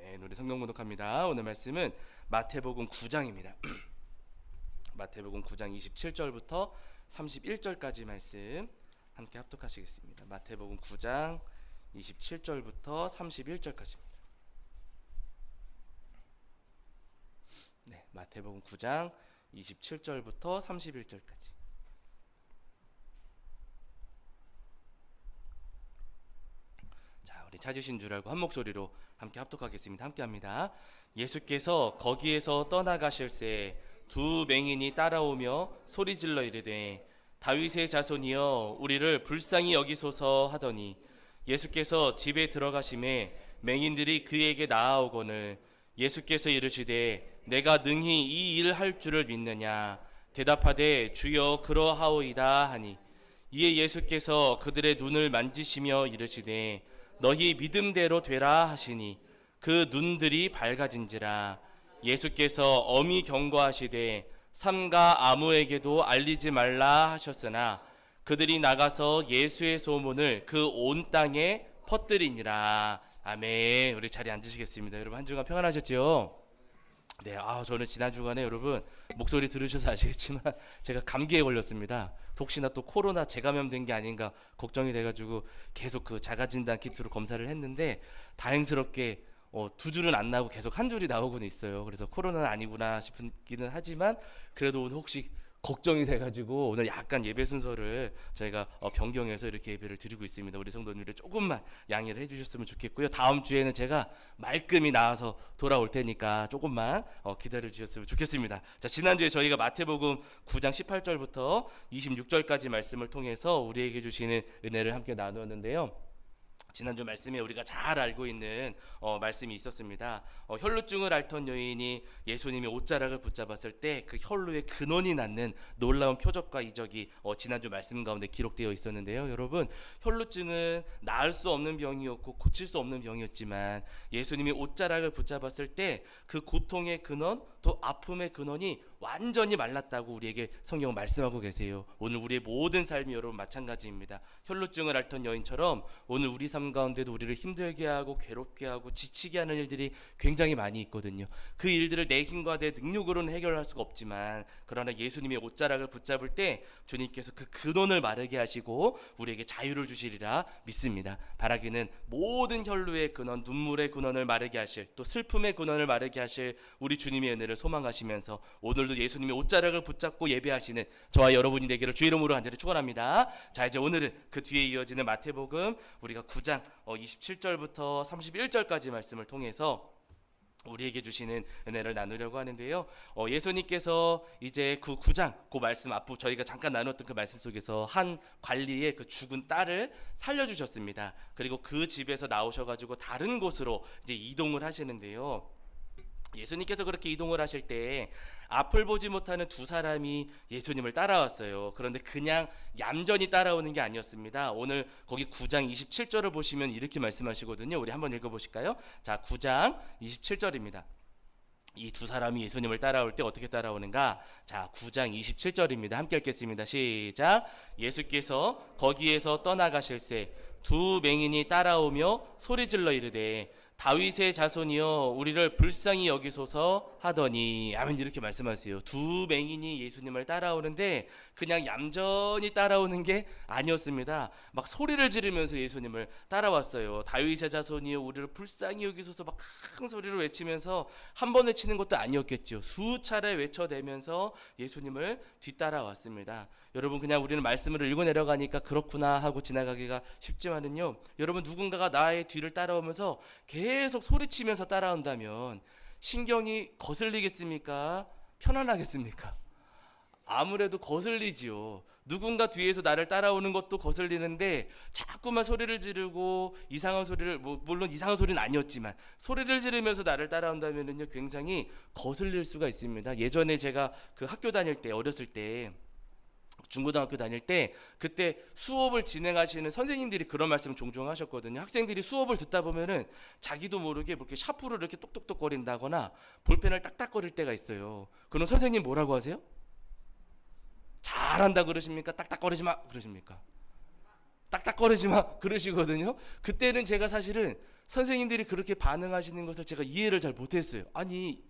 아멘. 우리 성경 공독합니다. 오늘 말씀은 마태복음 9장입니다. 마태복음 9장 27절부터 31절까지 말씀 함께 합독하시겠습니다. 마태복음 9장 27절부터 31절까지입니다. 네, 마태복음 9장 27절부터 31절까지. 자, 우리 찾으신 줄 알고 한 목소리로 함께 합독하겠습니다. 함께 합니다. 예수께서 거기에서 떠나가실새 두 맹인이 따라오며 소리질러 이르되 다윗의 자손이여 우리를 불쌍히 여기소서 하더니 예수께서 집에 들어가심에 맹인들이 그에게 나아오거늘 예수께서 이르시되 내가 능히 이 일 할 줄을 믿느냐 대답하되 주여 그러하오이다 하니 이에 예수께서 그들의 눈을 만지시며 이르시되 너희 믿음대로 되라 하시니 그 눈들이 밝아진지라. 예수께서 엄히 경고하시되 삼가 아무에게도 알리지 말라 하셨으나 그들이 나가서 예수의 소문을 그 온 땅에 퍼뜨리니라. 아멘. 우리 자리에 앉으시겠습니다. 여러분 한 주간 평안하셨지요? 네, 저는 지난 주간에 여러분 목소리 들으셔서 아시겠지만 제가 감기에 걸렸습니다. 혹시나 또 코로나 재감염된 게 아닌가 걱정이 돼가지고 계속 그 자가진단 키트로 검사를 했는데 다행스럽게 두 줄은 안 나오고 계속 한 줄이 나오고는 있어요. 그래서 코로나는 아니구나 싶기는 하지만 그래도 오늘 혹시 걱정이 돼가지고 오늘 약간 예배 순서를 저희가 변경해서 이렇게 예배를 드리고 있습니다. 우리 성도님들 조금만 양해를 해주셨으면 좋겠고요. 다음 주에는 제가 말끔히 나와서 돌아올 테니까 조금만 기다려 주셨으면 좋겠습니다. 자, 지난주에 저희가 마태복음 9장 18절부터 26절까지 말씀을 통해서 우리에게 주시는 은혜를 함께 나누었는데요. 지난주 말씀에 우리가 잘 알고 있는 말씀이 있었습니다. 혈루증을 앓던 여인이 예수님의 옷자락을 붙잡았을 때 그 혈루의 근원이 낳는 놀라운 표적과 이적이 지난주 말씀 가운데 기록되어 있었는데요. 여러분, 혈루증은 나을 수 없는 병이었고 고칠 수 없는 병이었지만 예수님이 옷자락을 붙잡았을 때 그 고통의 근원 또 아픔의 근원이 완전히 말랐다고 우리에게 성경은 말씀하고 계세요. 오늘 우리의 모든 삶이 여러분 마찬가지입니다. 혈루증을 앓던 여인처럼 오늘 우리 삶 가운데도 우리를 힘들게 하고 괴롭게 하고 지치게 하는 일들이 굉장히 많이 있거든요. 그 일들을 내 힘과 내 능력으로는 해결할 수가 없지만 그러나 예수님의 옷자락을 붙잡을 때 주님께서 그 근원을 마르게 하시고 우리에게 자유를 주시리라 믿습니다. 바라기는 모든 혈루의 근원, 눈물의 근원을 마르게 하실 또 슬픔의 근원을 마르게 하실 우리 주님의 은혜를 소망하시면서 오늘도 예수님의 옷자락을 붙잡고 예배하시는 저와 여러분이 되기를 주 이름으로 간절히 축원합니다. 자, 이제 오늘은 그 뒤에 이어지는 마태복음 우리가 9장 27절부터 31절까지 말씀을 통해서 우리에게 주시는 은혜를 나누려고 하는데요. 예수님께서 이제 그 9장 그 말씀 앞부 저희가 잠깐 나눴던 그 말씀 속에서 한 관리의 그 죽은 딸을 살려주셨습니다. 그리고 그 집에서 나오셔가지고 다른 곳으로 이제 이동을 하시는데요. 예수님께서 그렇게 이동을 하실 때 앞을 보지 못하는 두 사람이 예수님을 따라왔어요. 그런데 그냥 얌전히 따라오는 게 아니었습니다. 오늘 거기 9장 27절을 보시면 이렇게 말씀하시거든요. 우리 한번 읽어보실까요? 자, 9장 27절입니다. 이 두 사람이 예수님을 따라올 때 어떻게 따라오는가? 자, 9장 27절입니다. 함께 읽겠습니다. 시작. 예수께서 거기에서 떠나가실새 두 맹인이 따라오며 소리질러 이르되 다윗의 자손이여 우리를 불쌍히 여기소서 하더니 아멘. 이렇게 말씀하세요. 두 맹인이 예수님을 따라오는데 그냥 얌전히 따라오는 게 아니었습니다. 막 소리를 지르면서 예수님을 따라왔어요. 다윗의 자손이여 우리를 불쌍히 여기소서 막 큰 소리로 외치면서 한 번 외치는 것도 아니었겠죠. 수차례 외쳐대면서 예수님을 뒤따라왔습니다. 여러분, 그냥 우리는 말씀을 읽고 내려가니까 그렇구나 하고 지나가기가 쉽지만은요, 여러분 누군가가 나의 뒤를 따라오면서 계속 소리치면서 따라온다면 신경이 거슬리겠습니까? 편안하겠습니까? 아무래도 거슬리지요. 누군가 뒤에서 나를 따라오는 것도 거슬리는데 자꾸만 소리를 지르고 이상한 소리를 물론 이상한 소리는 아니었지만 소리를 지르면서 나를 따라온다면은요 굉장히 거슬릴 수가 있습니다. 예전에 제가 그 학교 다닐 때 어렸을 때 중고등학교 다닐 때 그때 수업을 진행하시는 선생님들이 그런 말씀을 종종 하셨거든요. 학생들이 수업을 듣다 보면은 자기도 모르게 이렇게 샤프를 이렇게 똑똑똑 거린다거나 볼펜을 딱딱거릴 때가 있어요. 그럼 선생님 뭐라고 하세요? 잘한다 그러십니까? 딱딱거리지 마 그러십니까? 딱딱거리지 마 그러시거든요. 그때는 제가 사실은 선생님들이 그렇게 반응하시는 것을 제가 이해를 잘 못했어요. 아니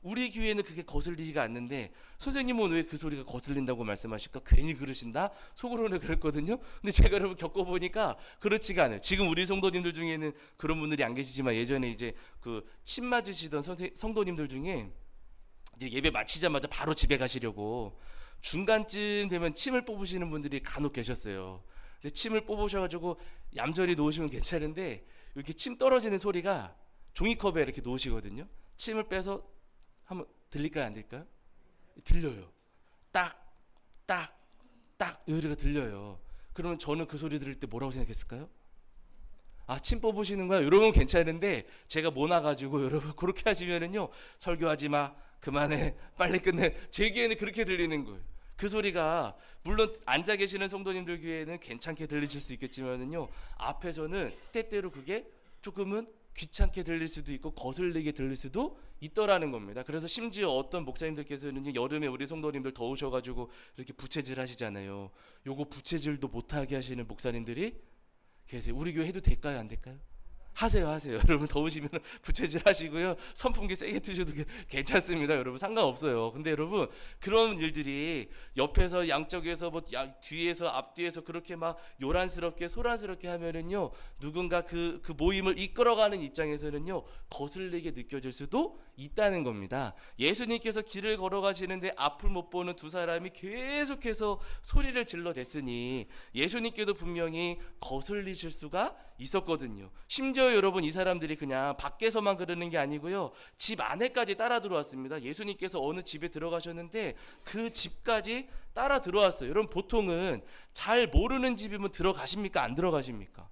우리 교회는 그게 거슬리지가 않는데 선생님은 왜 그 소리가 거슬린다고 말씀하실까? 괜히 그러신다? 속으로는 그랬거든요. 근데 제가 여러분 겪어보니까 그렇지가 않아요. 지금 우리 성도님들 중에는 그런 분들이 안 계시지만 예전에 이제 그 침 맞으시던 성도님들 중에 이제 예배 마치자마자 바로 집에 가시려고 중간쯤 되면 침을 뽑으시는 분들이 간혹 계셨어요. 근데 침을 뽑으셔가지고 얌전히 놓으시면 괜찮은데 이렇게 침 떨어지는 소리가 종이컵에 이렇게 놓으시거든요. 침을 빼서 한번 들릴까요, 안 들릴까요? 들려요. 딱, 딱, 딱 이 소리가 들려요. 그러면 저는 그 소리 들을 때 뭐라고 생각했을까요? 아, 침 뽑으시는 거야? 이러면 괜찮은데 제가 모나가지고 여러분 그렇게 하시면은요 설교하지 마, 그만해, 빨리 끝내. 제 귀에는 그렇게 들리는 거예요. 그 소리가 물론 앉아 계시는 성도님들 귀에는 괜찮게 들리실 수 있겠지만은요 앞에서는 때때로 그게 조금은 귀찮게 들릴 수도 있고 거슬리게 들릴 수도 있더라는 겁니다. 그래서 심지어 어떤 목사님들께서는 여름에 우리 성도님들 더우셔가지고 이렇게 부채질 하시잖아요. 요거 부채질도 못하게 하시는 목사님들이 계세요. 우리 교회 해도 될까요, 안 될까요? 하세요. 여러분 더우시면 부채질 하시고요. 선풍기 세게 트셔도 괜찮습니다. 여러분 상관없어요. 근데 여러분 그런 일들이 옆에서 양쪽에서 뭐 뒤에서 앞뒤에서 그렇게 막 요란스럽게 소란스럽게 하면은요 누군가 그 모임을 이끌어가는 입장에서는요 거슬리게 느껴질 수도 있다는 겁니다. 예수님께서 길을 걸어가시는데 앞을 못 보는 두 사람이 계속해서 소리를 질러댔으니 예수님께도 분명히 거슬리실 수가 있었거든요. 심지어 여러분 이 사람들이 그냥 밖에서만 그러는 게 아니고요 집 안에까지 따라 들어왔습니다. 예수님께서 어느 집에 들어가셨는데 그 집까지 따라 들어왔어요. 여러분 보통은 잘 모르는 집이면 들어가십니까, 안 들어가십니까?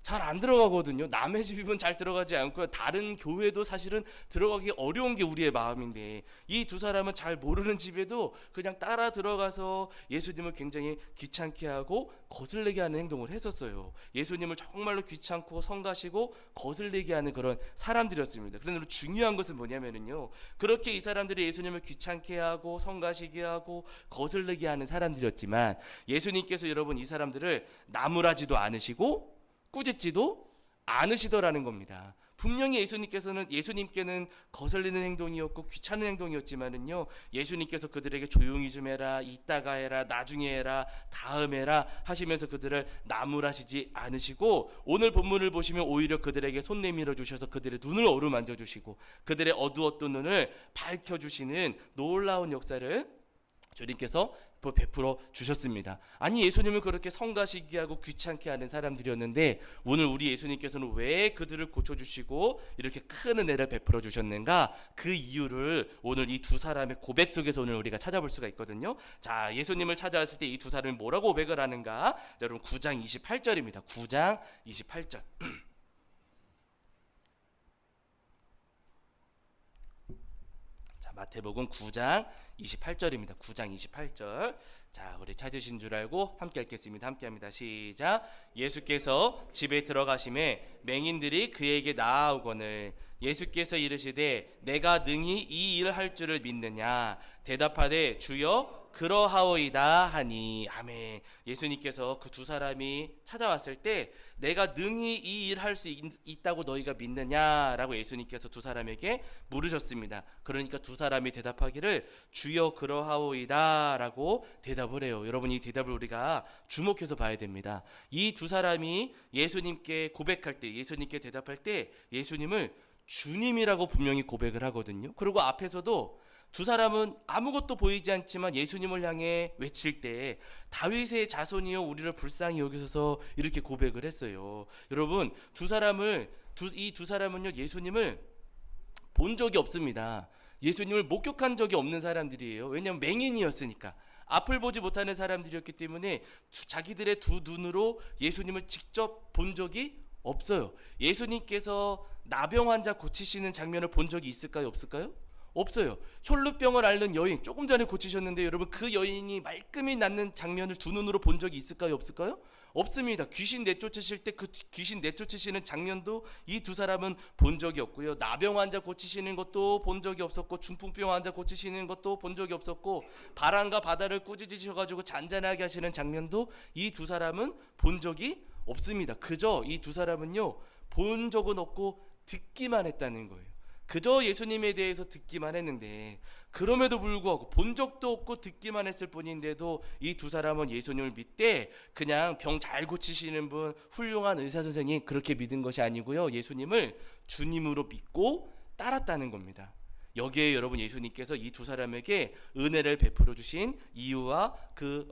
잘 안 들어가거든요. 남의 집이면 잘 들어가지 않고요. 다른 교회도 사실은 들어가기 어려운 게 우리의 마음인데 이 두 사람은 잘 모르는 집에도 그냥 따라 들어가서 예수님을 굉장히 귀찮게 하고 거슬리게 하는 행동을 했었어요. 예수님을 정말로 귀찮고 성가시고 거슬리게 하는 그런 사람들이었습니다. 그런데 중요한 것은 뭐냐면요 그렇게 이 사람들이 예수님을 귀찮게 하고 성가시게 하고 거슬리게 하는 사람들이었지만 예수님께서 여러분 이 사람들을 나무라지도 않으시고 꾸짖지도 않으시더라는 겁니다. 분명히 예수님께는 거슬리는 행동이었고 귀찮은 행동이었지만은요 예수님께서 그들에게 조용히 좀 해라, 이따가 해라, 나중에 해라, 다음 해라 하시면서 그들을 나무라시지 않으시고 오늘 본문을 보시면 오히려 그들에게 손 내밀어 주셔서 그들의 눈을 어루만져 주시고 그들의 어두웠던 눈을 밝혀 주시는 놀라운 역사를 주님께서 베풀어 주셨습니다. 아니 예수님을 그렇게 성가시게 하고 귀찮게 하는 사람들이었는데 오늘 우리 예수님께서는 왜 그들을 고쳐주시고 이렇게 큰 은혜를 베풀어 주셨는가? 그 이유를 오늘 이 두 사람의 고백 속에서 오늘 우리가 찾아볼 수가 있거든요. 자, 예수님을 찾아왔을 때 이 두 사람이 뭐라고 고백을 하는가? 자, 여러분 9장 28절입니다. 9장 28절. 마태복음 9장 28절입니다. 9장 28절. 자, 우리 찾으신 줄 알고 함께 읽겠습니다. 함께 합니다. 시작. 예수께서 집에 들어가심에 맹인들이 그에게 나아오거늘 예수께서 이르시되 내가 능히 이 일을 할 줄을 믿느냐? 대답하되 주여 그러하오이다 하니. 아멘. 예수님께서 그 두 사람이 찾아왔을 때 내가 능히 이 일 할 수 있다고 너희가 믿느냐라고 예수님께서 두 사람에게 물으셨습니다. 그러니까 두 사람이 대답하기를 주여 그러하오이다 라고 대답을 해요. 여러분 이 대답을 우리가 주목해서 봐야 됩니다. 이 두 사람이 예수님께 고백할 때, 예수님께 대답할 때 예수님을 주님이라고 분명히 고백을 하거든요. 그리고 앞에서도 두 사람은 아무것도 보이지 않지만 예수님을 향해 외칠 때 다윗의 자손이여 우리를 불쌍히 여기소서 이렇게 고백을 했어요. 여러분 이 두 사람은요 예수님을 본 적이 없습니다. 예수님을 목격한 적이 없는 사람들이에요. 왜냐하면 맹인이었으니까. 앞을 보지 못하는 사람들이었기 때문에 자기들의 두 눈으로 예수님을 직접 본 적이 없어요. 예수님께서 나병 환자 고치시는 장면을 본 적이 있을까요, 없을까요? 없어요. 혈루병을 앓는 여인 조금 전에 고치셨는데 여러분 그 여인이 말끔히 낫는 장면을 두 눈으로 본 적이 있을까요, 없을까요? 없습니다. 귀신 내쫓으실 때 그 귀신 내쫓으시는 장면도 이 두 사람은 본 적이 없고요. 나병 환자 고치시는 것도 본 적이 없었고, 중풍병 환자 고치시는 것도 본 적이 없었고, 바람과 바다를 꾸짖으셔가지고 잔잔하게 하시는 장면도 이 두 사람은 본 적이 없습니다. 그저 이 두 사람은요, 본 적은 없고 듣기만 했다는 거예요. 그저 예수님에 대해서 듣기만 했는데, 그럼에도 불구하고 본 적도 없고 듣기만 했을 뿐인데도 이 두 사람은 예수님을 믿되 그냥 병 잘 고치시는 분, 훌륭한 의사 선생님 그렇게 믿은 것이 아니고요, 예수님을 주님으로 믿고 따랐다는 겁니다. 여기에 여러분 예수님께서 이 두 사람에게 은혜를 베풀어 주신 이유와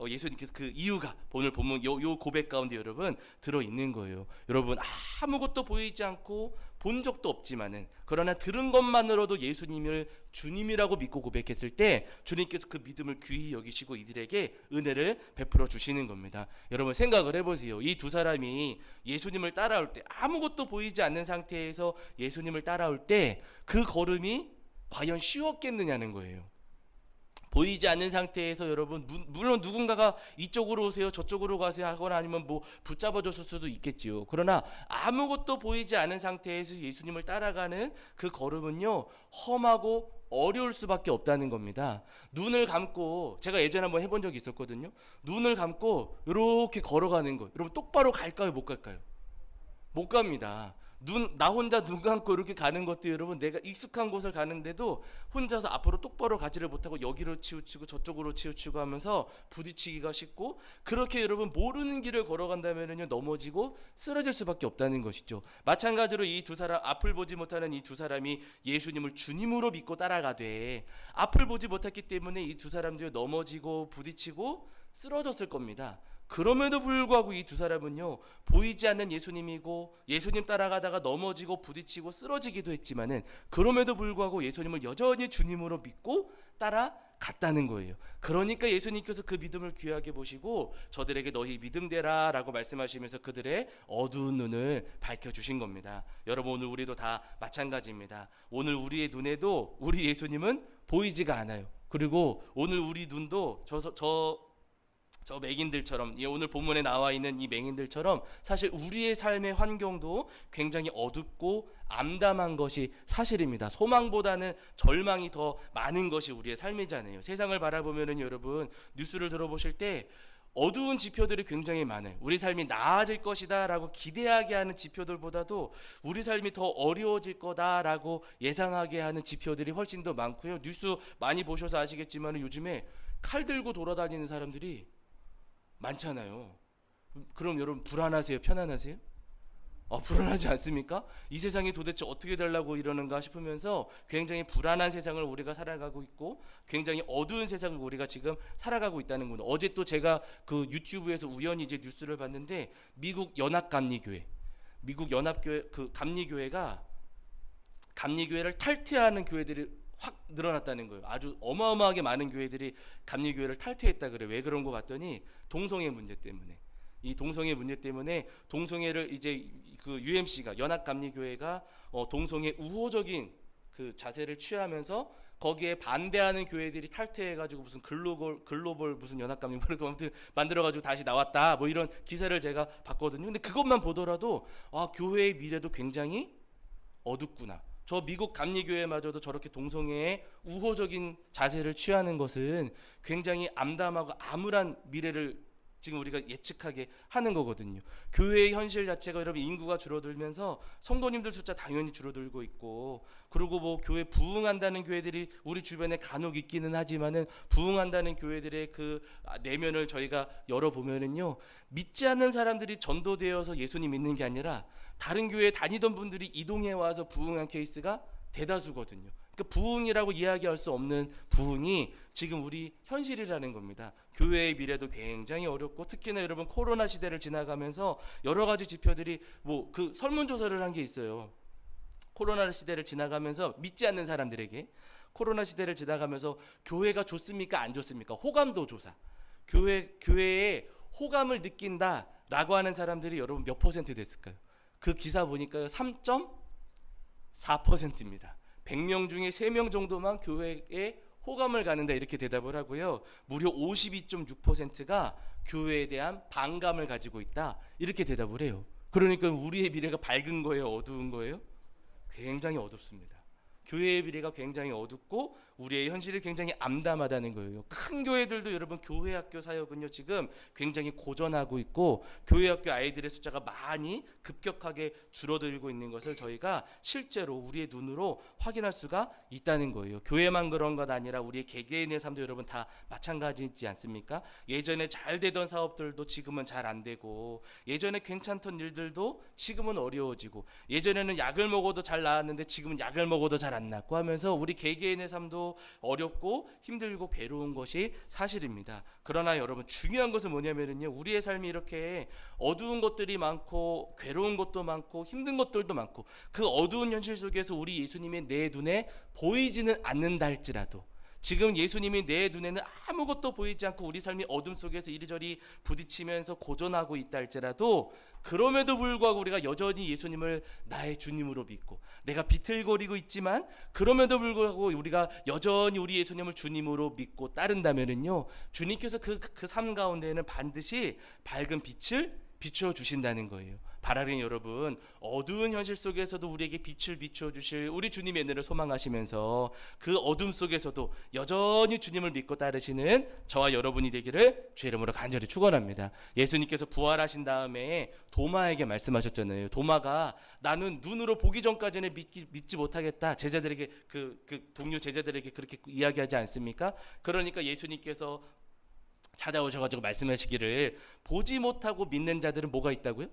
예수님께서 그 이유가 오늘 본문 요 고백 가운데 여러분 들어 있는 거예요. 여러분 아무것도 보이지 않고 본 적도 없지만은, 그러나 들은 것만으로도 예수님을 주님이라고 믿고 고백했을 때 주님께서 그 믿음을 귀히 여기시고 이들에게 은혜를 베풀어 주시는 겁니다. 여러분 생각을 해보세요. 이 두 사람이 예수님을 따라올 때, 아무것도 보이지 않는 상태에서 예수님을 따라올 때 그 걸음이 과연 쉬웠겠느냐는 거예요. 보이지 않는 상태에서 여러분, 물론 누군가가 이쪽으로 오세요 저쪽으로 가세요 하거나 아니면 뭐 붙잡아줬을 수도 있겠지요. 그러나 아무것도 보이지 않은 상태에서 예수님을 따라가는 그 걸음은요, 험하고 어려울 수밖에 없다는 겁니다. 눈을 감고, 제가 예전에 한번 해본 적이 있었거든요. 눈을 감고 이렇게 걸어가는 거, 여러분 똑바로 갈까요 못 갈까요? 못 갑니다. 나 혼자 눈 감고 이렇게 가는 것도 여러분, 내가 익숙한 곳을 가는데도 혼자서 앞으로 똑바로 가지를 못하고 여기로 치우치고 저쪽으로 치우치고 하면서 부딪히기가 쉽고, 그렇게 여러분 모르는 길을 걸어간다면요 넘어지고 쓰러질 수밖에 없다는 것이죠. 마찬가지로 이 두 사람, 앞을 보지 못하는 이 두 사람이 예수님을 주님으로 믿고 따라가되 앞을 보지 못했기 때문에 이 두 사람들이 넘어지고 부딪히고 쓰러졌을 겁니다. 그럼에도 불구하고 이 두 사람은요, 보이지 않는 예수님이고 예수님 따라가다가 넘어지고 부딪히고 쓰러지기도 했지만은, 그럼에도 불구하고 예수님을 여전히 주님으로 믿고 따라갔다는 거예요. 그러니까 예수님께서 그 믿음을 귀하게 보시고 저들에게 너희 믿음대라 라고 말씀하시면서 그들의 어두운 눈을 밝혀주신 겁니다. 여러분 오늘 우리도 다 마찬가지입니다. 오늘 우리의 눈에도 우리 예수님은 보이지가 않아요. 그리고 오늘 우리 눈도 저 맹인들처럼, 오늘 본문에 나와 있는 이 맹인들처럼 사실 우리의 삶의 환경도 굉장히 어둡고 암담한 것이 사실입니다. 소망보다는 절망이 더 많은 것이 우리의 삶이잖아요. 세상을 바라보면은 여러분 뉴스를 들어보실 때 어두운 지표들이 굉장히 많아요. 우리 삶이 나아질 것이다 라고 기대하게 하는 지표들보다도 우리 삶이 더 어려워질 거다라고 예상하게 하는 지표들이 훨씬 더 많고요. 뉴스 많이 보셔서 아시겠지만 요즘에 칼 들고 돌아다니는 사람들이 많잖아요. 그럼 여러분 불안하세요? 편안하세요? 불안하지 않습니까? 이 세상이 도대체 어떻게 되려고 이러는가 싶으면서 굉장히 불안한 세상을 우리가 살아가고 있고, 굉장히 어두운 세상을 우리가 지금 살아가고 있다는 겁니다. 어제 또 제가 그 유튜브에서 우연히 이제 뉴스를 봤는데, 미국 연합감리교회, 미국 연합교회 그 감리교회가 감리교회를 탈퇴하는 교회들이 확 늘어났다는 거예요. 아주 어마어마하게 많은 교회들이 감리교회를 탈퇴했다 그래요. 왜 그런 거 봤더니 동성애 문제 때문에. 이 동성애 문제 때문에 동성애를 이제 그 UMC가 연합감리교회가 동성애 우호적인 그 자세를 취하면서 거기에 반대하는 교회들이 탈퇴해가지고 무슨 글로벌 무슨 연합감리 아무튼 만들어가지고 다시 나왔다 뭐 이런 기사를 제가 봤거든요. 근데 그것만 보더라도 교회의 미래도 굉장히 어둡구나. 저 미국 감리교회마저도 저렇게 동성애에 우호적인 자세를 취하는 것은 굉장히 암담하고 암울한 미래를 지금 우리가 예측하게 하는 거거든요. 교회의 현실 자체가 여러분 인구가 줄어들면서 성도님들 숫자 당연히 줄어들고 있고, 그리고 뭐 교회 부흥한다는 교회들이 우리 주변에 간혹 있기는 하지만은 부흥한다는 교회들의 그 내면을 저희가 열어보면은요, 믿지 않는 사람들이 전도되어서 예수님 믿는 게 아니라 다른 교회에 다니던 분들이 이동해 와서 부흥한 케이스가 대다수거든요. 그러니까 부흥이라고 이야기할 수 없는 부흥이 지금 우리 현실이라는 겁니다. 교회의 미래도 굉장히 어렵고, 특히나 여러분 코로나 시대를 지나가면서 여러 가지 지표들이 뭐 그 설문조사를 한 게 있어요. 코로나 시대를 지나가면서 믿지 않는 사람들에게, 코로나 시대를 지나가면서 교회가 좋습니까 안 좋습니까? 호감도 조사. 교회에 호감을 느낀다라고 하는 사람들이 여러분 몇 퍼센트 됐을까요? 그 기사 보니까 3.4%입니다. 100명 중에 3명 정도만 교회에 호감을 갖는다 이렇게 대답을 하고요. 무려 52.6%가 교회에 대한 반감을 가지고 있다 이렇게 대답을 해요. 그러니까 우리의 미래가 밝은 거예요, 어두운 거예요? 굉장히 어둡습니다. 교회의 미래가 굉장히 어둡고 우리의 현실이 굉장히 암담하다는 거예요. 큰 교회들도 여러분 교회 학교 사역은요 지금 굉장히 고전하고 있고 교회 학교 아이들의 숫자가 많이 급격하게 줄어들고 있는 것을 저희가 실제로 우리의 눈으로 확인할 수가 있다는 거예요. 교회만 그런 것 아니라 우리의 개개인의 삶도 여러분 다 마찬가지지 않습니까? 예전에 잘 되던 사업들도 지금은 잘 안 되고 예전에 괜찮던 일들도 지금은 어려워지고 예전에는 약을 먹어도 잘 나았는데 지금은 약을 먹어도 잘 안 낫고 하면서 우리 개개인의 삶도 어렵고 힘들고 괴로운 것이 사실입니다. 그러나 여러분 중요한 것은 뭐냐면요, 우리의 삶이 이렇게 어두운 것들이 많고 괴로운 것도 많고 힘든 것들도 많고 그 어두운 현실 속에서 우리 예수님이 내 눈에 보이지는 않는다 할지라도 지금 예수님이 내 눈에는 아무것도 보이지 않고 우리 삶이 어둠 속에서 이리저리 부딪히면서 고전하고 있다 할지라도 그럼에도 불구하고 우리가 여전히 예수님을 나의 주님으로 믿고 내가 비틀거리고 있지만 그럼에도 불구하고 우리가 여전히 우리 예수님을 주님으로 믿고 따른다면은요, 주님께서 그 삶 가운데에는 반드시 밝은 빛을 비추어 주신다는 거예요. 바라는 여러분, 어두운 현실 속에서도 우리에게 빛을 비추어 주실 우리 주님의 은혜를 소망하시면서 그 어둠 속에서도 여전히 주님을 믿고 따르시는 저와 여러분이 되기를 주의 이름으로 간절히 축원합니다. 예수님께서 부활하신 다음에 도마에게 말씀하셨잖아요. 도마가 나는 눈으로 보기 전까지는 믿지 못하겠다. 제자들에게 그 동료 제자들에게 그렇게 이야기하지 않습니까? 그러니까 예수님께서 찾아오셔가지고 말씀하시기를 보지 못하고 믿는 자들은 뭐가 있다고요?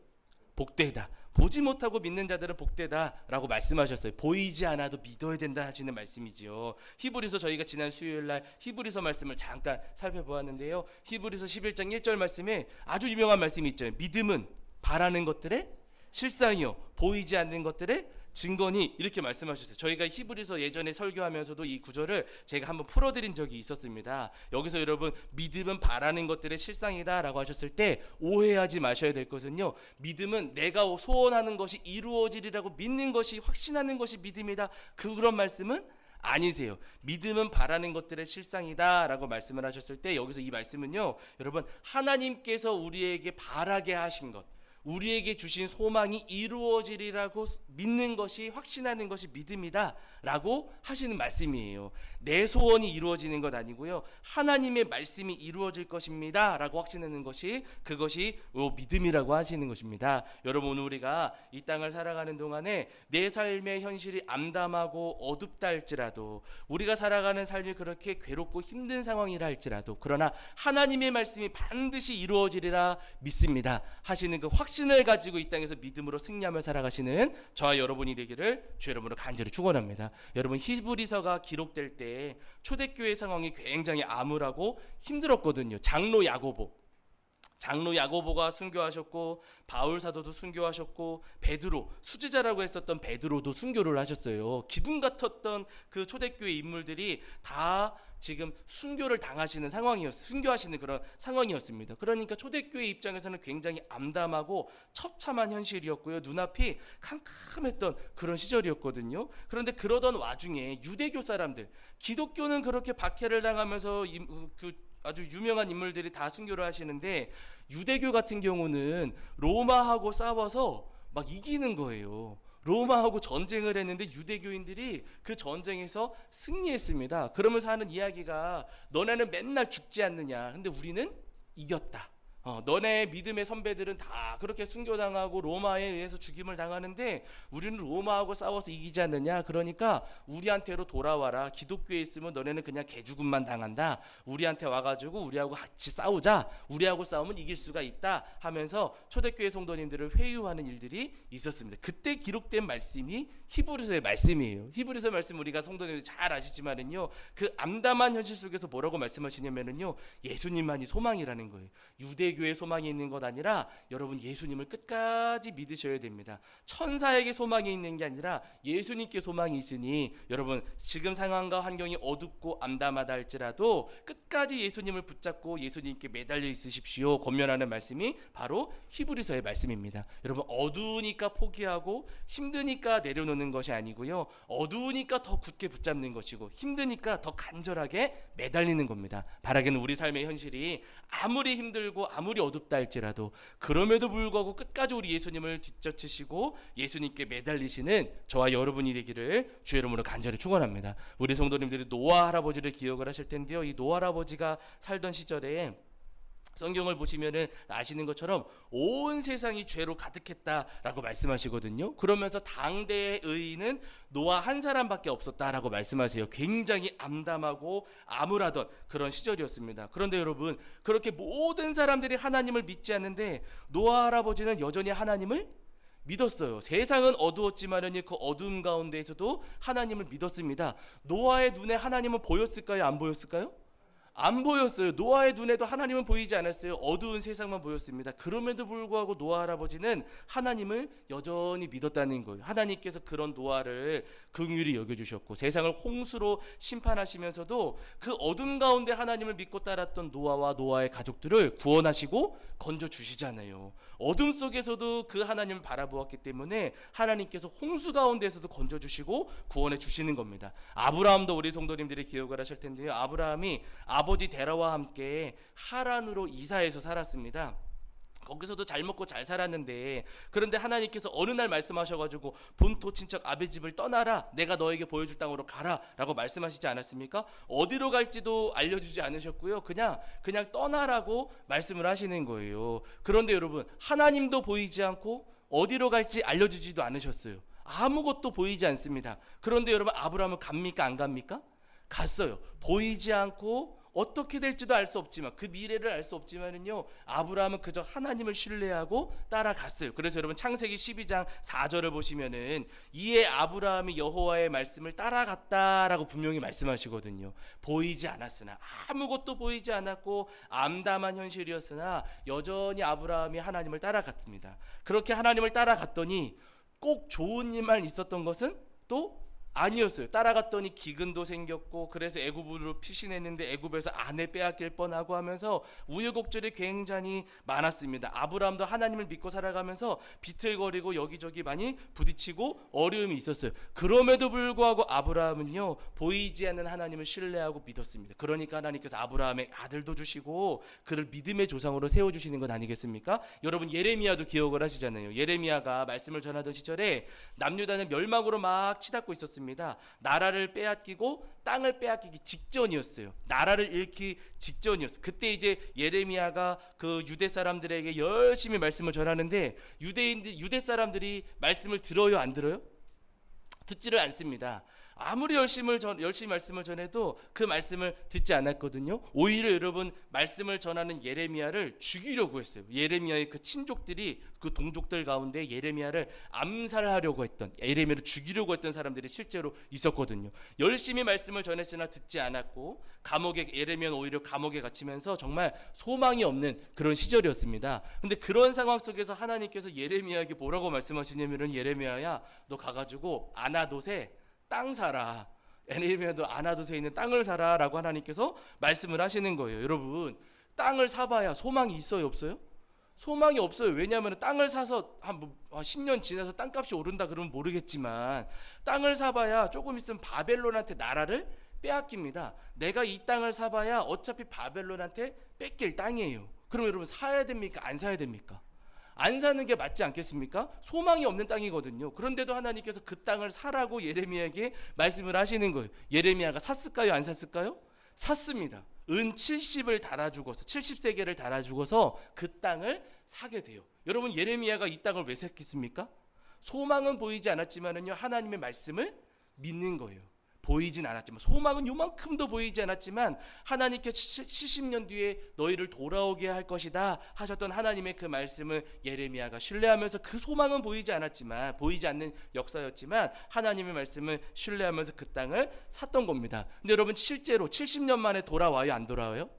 복되다. 보지 못하고 믿는 자들은 복되다라고 말씀하셨어요. 보이지 않아도 믿어야 된다 하시는 말씀이지요. 히브리서 저희가 지난 수요일날 히브리서 말씀을 잠깐 살펴보았는데요. 히브리서 11장 1절 말씀에 아주 유명한 말씀이 있죠. 믿음은 바라는 것들의 실상이요 보이지 않는 것들의 증거니 이렇게 말씀하셨어요. 저희가 히브리서 예전에 설교하면서도 이 구절을 제가 한번 풀어드린 적이 있었습니다. 여기서 여러분 믿음은 바라는 것들의 실상이다 라고 하셨을 때 오해하지 마셔야 될 것은요, 믿음은 내가 소원하는 것이 이루어지리라고 믿는 것이 확신하는 것이 믿음이다 그런 말씀은 아니세요. 믿음은 바라는 것들의 실상이다 라고 말씀을 하셨을 때 여기서 이 말씀은요, 여러분 하나님께서 우리에게 바라게 하신 것, 우리에게 주신 소망이 이루어지리라고 믿는 것이 확신하는 것이 믿음이다 라고 하시는 말씀이에요. 내 소원이 이루어지는 것 아니고요, 하나님의 말씀이 이루어질 것입니다 라고 확신하는 것이 그것이 믿음이라고 하시는 것입니다. 여러분 오늘 우리가 이 땅을 살아가는 동안에 내 삶의 현실이 암담하고 어둡다 할지라도 우리가 살아가는 삶이 그렇게 괴롭고 힘든 상황이라 할지라도 그러나 하나님의 말씀이 반드시 이루어지리라 믿습니다 하시는 그 확신을 가지고 이 땅에서 믿음으로 승리하며 살아가시는 저와 여러분이 되기를 주 여러분으로 간절히 축원합니다. 여러분 히브리서가 기록될 때 초대교회 상황이 굉장히 암울하고 힘들었거든요. 장로 야고보가 순교하셨고 바울 사도도 순교하셨고 베드로 수제자라고 했었던 베드로도 순교를 하셨어요. 기둥 같았던 그 초대교회 인물들이 다 지금 순교를 당하시는 순교하시는 그런 상황이었습니다. 그러니까 초대교회 입장에서는 굉장히 암담하고 처참한 현실이었고요. 눈앞이 캄캄했던 그런 시절이었거든요. 그런데 그러던 와중에 유대교 사람들, 기독교는 그렇게 박해를 당하면서 아주 유명한 인물들이 다 순교를 하시는데 유대교 같은 경우는 로마하고 싸워서 막 이기는 거예요. 로마하고 전쟁을 했는데 유대교인들이 그 전쟁에서 승리했습니다. 그러면서 하는 이야기가 너네는 맨날 죽지 않느냐, 근데 우리는 이겼다. 너네 믿음의 선배들은 다 그렇게 순교당하고 로마에 의해서 죽임을 당하는데 우리는 로마하고 싸워서 이기지 않느냐, 그러니까 우리한테로 돌아와라. 기독교에 있으면 너네는 그냥 개죽음만 당한다. 우리한테 와가지고 우리하고 같이 싸우자. 우리하고 싸우면 이길 수가 있다 하면서 초대교회 성도님들을 회유하는 일들이 있었습니다. 그때 기록된 말씀이 히브리서의 말씀이에요. 히브리서 말씀 우리가 성도님들 잘 아시지만은요, 그 암담한 현실 속에서 뭐라고 말씀하시냐면은요, 예수님만이 소망이라는 거예요. 유대 우리의 교회에 소망이 있는 것 아니라 여러분 예수님을 끝까지 믿으셔야 됩니다. 천사에게 소망이 있는 게 아니라 예수님께 소망이 있으니 여러분 지금 상황과 환경이 어둡고 암담하다 할지라도 끝까지 예수님을 붙잡고 예수님께 매달려 있으십시오. 권면하는 말씀이 바로 히브리서의 말씀입니다. 여러분 어두우니까 포기하고 힘드니까 내려놓는 것이 아니고요. 어두우니까 더 굳게 붙잡는 것이고 힘드니까 더 간절하게 매달리는 겁니다. 바라기는 우리 삶의 현실이 아무리 힘들고 아무리 어둡다 할지라도 그럼에도 불구하고 끝까지 우리 예수님을 뒤쫓으시고 예수님께 매달리시는 저와 여러분이 되기를 주의 이름으로 간절히 축원합니다. 우리 성도님들이 노아 할아버지를 기억을 하실 텐데요. 이 노아 할아버지가 살던 시절에 성경을 보시면은 아시는 것처럼 온 세상이 죄로 가득했다라고 말씀하시거든요. 그러면서 당대의 의인은 노아 한 사람밖에 없었다라고 말씀하세요. 굉장히 암담하고 암울하던 그런 시절이었습니다. 그런데 여러분 그렇게 모든 사람들이 하나님을 믿지 않는데 노아 할아버지는 여전히 하나님을 믿었어요. 세상은 어두웠지만은 그 어두움 가운데에서도 하나님을 믿었습니다. 노아의 눈에 하나님은 보였을까요? 안 보였을까요? 안 보였어요. 노아의 눈에도 하나님은 보이지 않았어요. 어두운 세상만 보였습니다. 그럼에도 불구하고 노아 할아버지는 하나님을 여전히 믿었다는 거예요. 하나님께서 그런 노아를 긍휼히 여겨주셨고 세상을 홍수로 심판하시면서도 그 어둠 가운데 하나님을 믿고 따랐던 노아와 노아의 가족들을 구원하시고 건져주시잖아요. 어둠 속에서도 그 하나님을 바라보았기 때문에 하나님께서 홍수 가운데에서도 건져주시고 구원해 주시는 겁니다. 아브라함도 우리 성도님들이 기억을 하실 텐데요. 아브라함이 아버지 데라와 함께 하란으로 이사해서 살았습니다. 거기서도 잘 먹고 잘 살았는데 그런데 하나님께서 어느 날 말씀하셔가지고 본토 친척 아베 집을 떠나라, 내가 너에게 보여줄 땅으로 가라 라고 말씀하시지 않았습니까? 어디로 갈지도 알려주지 않으셨고요. 그냥 떠나라고 말씀을 하시는 거예요. 그런데 여러분 하나님도 보이지 않고 어디로 갈지 알려주지도 않으셨어요. 아무것도 보이지 않습니다. 그런데 여러분 아브라함은 갑니까 안 갑니까? 갔어요. 보이지 않고 어떻게 될지도 알 수 없지만 그 미래를 알 수 없지만은요 아브라함은 그저 하나님을 신뢰하고 따라갔어요. 그래서 여러분 창세기 12장 4절을 보시면은 이에 아브라함이 여호와의 말씀을 따라갔다라고 분명히 말씀하시거든요. 보이지 않았으나 아무것도 보이지 않았고 암담한 현실이었으나 여전히 아브라함이 하나님을 따라갔습니다. 그렇게 하나님을 따라갔더니 꼭 좋은 일만 있었던 것은 또 아니었어요. 따라갔더니 기근도 생겼고 그래서 애굽으로 피신했는데 애굽에서 아내 빼앗길 뻔하고 하면서 우여곡절이 굉장히 많았습니다. 아브라함도 하나님을 믿고 살아가면서 비틀거리고 여기저기 많이 부딪히고 어려움이 있었어요. 그럼에도 불구하고 아브라함은요 보이지 않는 하나님을 신뢰하고 믿었습니다. 그러니까 하나님께서 아브라함의 아들도 주시고 그를 믿음의 조상으로 세워주시는 것 아니겠습니까? 여러분 예레미야도 기억을 하시잖아요. 예레미야가 말씀을 전하던 시절에 남유다는 멸망으로 막 치닫고 있었습니다. 나라를 빼앗기고 땅을 빼앗기기 직전이었어요. 나라를 잃기 직전이었어요. 그때 이제 예레미야가 그 유대 사람들에게 열심히 말씀을 전하는데 유대 사람들이 말씀을 들어요, 안 들어요? 듣지를 않습니다. 아무리 열심히 말씀을 전해도 그 말씀을 듣지 않았거든요. 오히려 여러분 말씀을 전하는 예레미야를 죽이려고 했어요. 예레미야의 그 친족들이 그 동족들 가운데 예레미야를 암살하려고 했던, 예레미야를 죽이려고 했던 사람들이 실제로 있었거든요. 열심히 말씀을 전했으나 듣지 않았고 예레미야는 오히려 감옥에 갇히면서 정말 소망이 없는 그런 시절이었습니다. 근데 그런 상황 속에서 하나님께서 예레미야에게 뭐라고 말씀하시냐면은 예레미야야 너 가가지고 아나돗에 땅 사라. 예레미야도 아나돗에 있는 땅을 사라 라고 하나님께서 말씀을 하시는 거예요. 여러분 땅을 사봐야 소망이 있어요 없어요? 소망이 없어요. 왜냐하면 땅을 사서 한 10년 지나서 땅값이 오른다 그러면 모르겠지만 땅을 사봐야 조금 있으면 바벨론한테 나라를 빼앗깁니다. 내가 이 땅을 사봐야 어차피 바벨론한테 뺏길 땅이에요. 그럼 여러분 사야 됩니까 안 사야 됩니까? 안 사는 게 맞지 않겠습니까? 소망이 없는 땅이거든요. 그런데도 하나님께서 그 땅을 사라고 예레미야에게 말씀을 하시는 거예요. 예레미야가 샀을까요? 안 샀을까요? 샀습니다. 은 70을 달아주고서 70세겔을 달아주고서 그 땅을 사게 돼요. 여러분 예레미야가 이 땅을 왜 샀겠습니까? 소망은 보이지 않았지만은요 하나님의 말씀을 믿는 거예요. 보이진 않았지만 소망은 요만큼도 보이지 않았지만 하나님께 70년 뒤에 너희를 돌아오게 할 것이다 하셨던 하나님의 그 말씀을 예레미야가 신뢰하면서 그 소망은 보이지 않는 역사였지만 하나님의 말씀을 신뢰하면서 그 땅을 샀던 겁니다. 근데 여러분 실제로 70년 만에 돌아와요 안 돌아와요?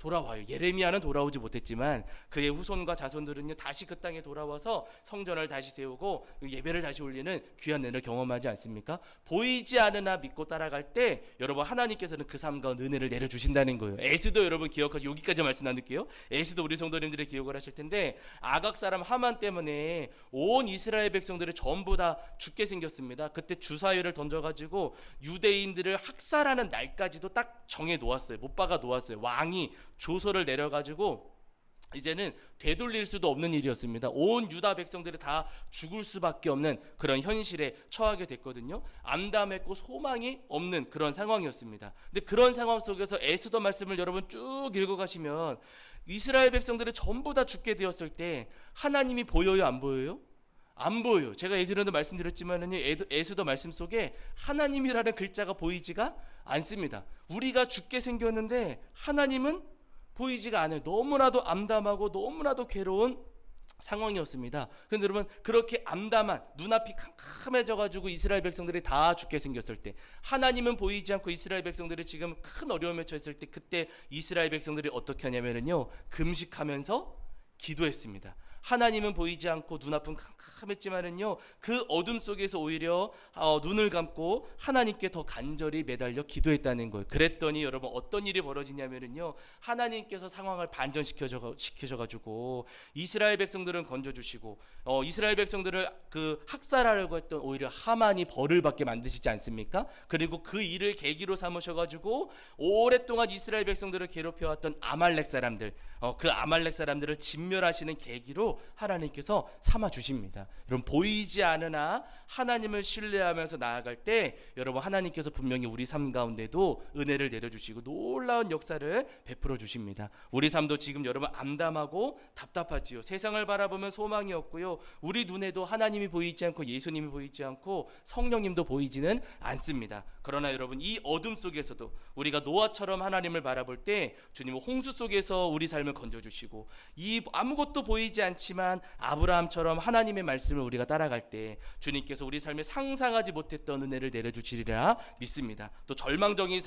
돌아와요. 예레미야는 돌아오지 못했지만 그의 후손과 자손들은요 다시 그 땅에 돌아와서 성전을 다시 세우고 예배를 다시 올리는 귀한 은혜를 경험하지 않습니까? 보이지 않으나 믿고 따라갈 때 여러분 하나님께서는 그 삶과 은혜를 내려주신다는 거예요. 에스도 여러분 기억하시고 여기까지 말씀 나눌게요. 에스도 우리 성도님들이 기억을 하실 텐데 아각 사람 하만 때문에 온 이스라엘 백성들이 전부 다 죽게 생겼습니다. 그때 주사위를 던져가지고 유대인들을 학살하는 날까지도 딱 정해 놓았어요. 못 박아 놓았어요. 왕이 조서를 내려가지고 이제는 되돌릴 수도 없는 일이었습니다. 온 유다 백성들이 다 죽을 수밖에 없는 그런 현실에 처하게 됐거든요. 암담했고 소망이 없는 그런 상황이었습니다. 근데 그런 상황 속에서 에스더 말씀을 여러분 쭉 읽어가시면 이스라엘 백성들이 전부 다 죽게 되었을 때 하나님이 보여요, 안 보여요? 안 보여요. 제가 예전에도 말씀드렸지만은 에스더 말씀 속에 하나님이라는 글자가 보이지가 않습니다. 우리가 죽게 생겼는데 하나님은 보이지가 않아요. 너무나도 암담하고 너무나도 괴로운 상황이었습니다. 그런데 여러분 그렇게 암담한 눈앞이 캄캄해져가지고 이스라엘 백성들이 다 죽게 생겼을 때 하나님은 보이지 않고 이스라엘 백성들이 지금 큰 어려움에 처했을 때 그때 이스라엘 백성들이 어떻게 하냐면요 금식하면서 기도했습니다. 하나님은 보이지 않고 눈앞은 캄캄했지만은요 그 어둠 속에서 오히려 눈을 감고 하나님께 더 간절히 매달려 기도했다는 거예요. 그랬더니 여러분 어떤 일이 벌어지냐면은요 하나님께서 상황을 반전시켜가지고 이스라엘 백성들은 건져주시고 이스라엘 백성들을 그 학살하려고 했던 오히려 하만이 벌을 받게 만드시지 않습니까? 그리고 그 일을 계기로 삼으셔가지고 오랫동안 이스라엘 백성들을 괴롭혀왔던 아말렉 사람들 그 아말렉 사람들을 진멸하시는 계기로 하나님께서 삼아 주십니다. 여러분 보이지 않으나 하나님을 신뢰하면서 나아갈 때 여러분 하나님께서 분명히 우리 삶 가운데도 은혜를 내려주시고 놀라운 역사를 베풀어 주십니다. 우리 삶도 지금 여러분 암담하고 답답하지요. 세상을 바라보면 소망이 없고요. 우리 눈에도 하나님이 보이지 않고 예수님이 보이지 않고 성령님도 보이지는 않습니다. 그러나 여러분 이 어둠 속에서도 우리가 노아처럼 하나님을 바라볼 때 주님은 홍수 속에서 우리 삶을 건져주시고 이 아무것도 보이지 않지만 아브라함처럼 하나님의 말씀을 우리가 따라갈 때 주님께서 우리 삶에 상상하지 못했던 은혜를 내려주시리라 믿습니다. 또 절망적인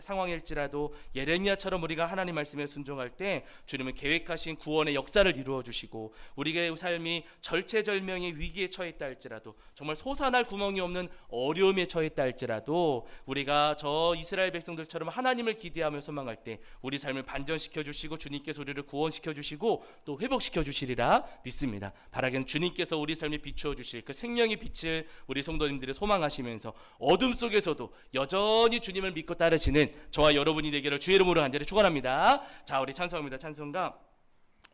상황일지라도 예레미야처럼 우리가 하나님 말씀에 순종할 때 주님은 계획하신 구원의 역사를 이루어 주시고 우리의 삶이 절체절명의 위기에 처했다 할지라도 정말 솟아날 구멍이 없는 어려움에 처했다 할지라도 우리가 저 이스라엘 백성들처럼 하나님을 기대하며 소망할 때 우리 삶을 반전시켜 주시고 주님께서 우리를 구원시켜 주시고 또 회복시켜 주시리라 믿습니다. 바라기는 주님께서 우리 삶에 비추어 주실 그 생명의 빛을 우리 성도님들이 소망하시면서 어둠 속에서도 여전히 주님을 믿고 따르시는 저와 여러분이 되기를 주의 이름으로 간절히 축원합니다. 자, 우리 찬송합니다. 찬송가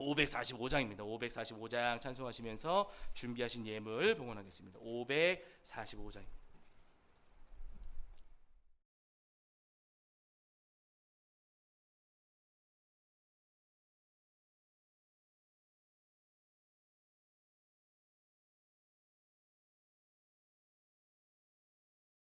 545장입니다. 545장 찬송하시면서 준비하신 예물 봉헌하겠습니다. 545장입니다.